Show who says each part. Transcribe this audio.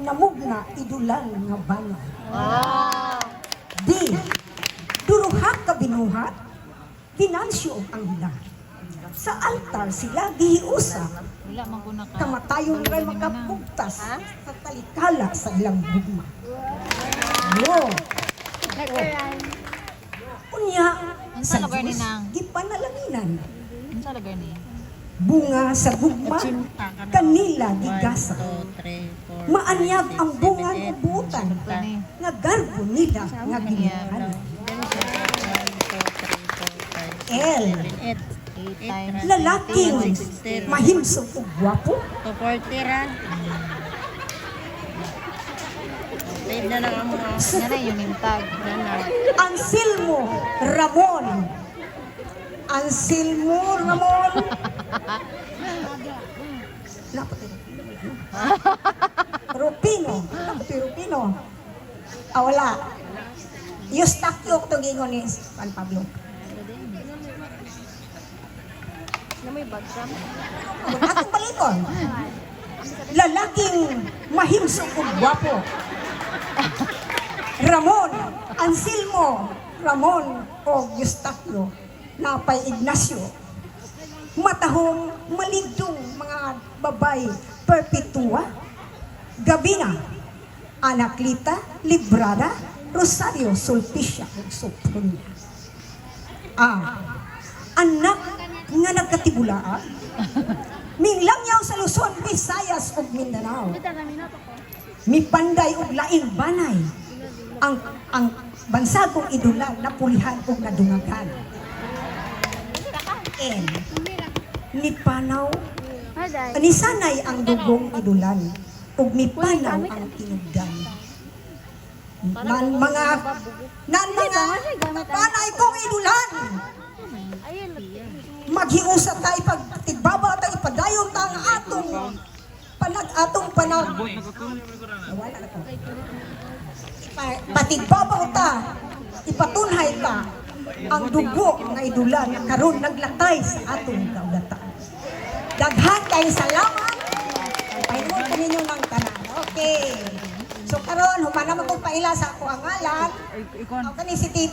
Speaker 1: namugna idulan nga banay. Di, duruhak ka binuhat, Binansyo ang ila. Sa altar sila gihiusa, kamatayon ray makapugtas sa talikala sa ilang bugma. Unya, sa Diyos, gipanalaminan. Bunga sa gugma, kanila gigasa. Maanyag ang bunga ng butan, nga garbo nila nga gilihan. L. Lalaking mahimsog o gwapo. Anselmo Ramon. Anselmo Ramon. Rupino. Rupino. Wala. Eustakio ito gingon ni Juan Pablo. Atong balikon. Lalaking mahimsog o gwapo. Ramon, Anselmo, Ramon o Eustachio, napay Ignacio. Matahong maligdong mga babay Perpetua, Gabina, Anaklita, Librada, Rosario, Sulpicia, ug Sophronia. Anak nga nagkatibulaan, minglangyaw sa Luzon, Visayas ug Mindanao. Mipanday ug laing banay ang bansagong idulan na pulihan ug nadungagan. And nipanaw nisanay ang dugong idulan ug mipanaw ang tinugdan. Nan mga panay kong idulan, maghiusa tayo pagtigbaba tayo ipadayon ta ang atong panag wala na ko patigbabaw ta ipatunhay ta ang dugo nga idulan nga karon naglatay sa atong kaugatan. Daghan kay salamat pahinon kaninyo ng tanan. Okay, so karon humana mo kong paila sa ako ang ngalan. Ako ni si Tito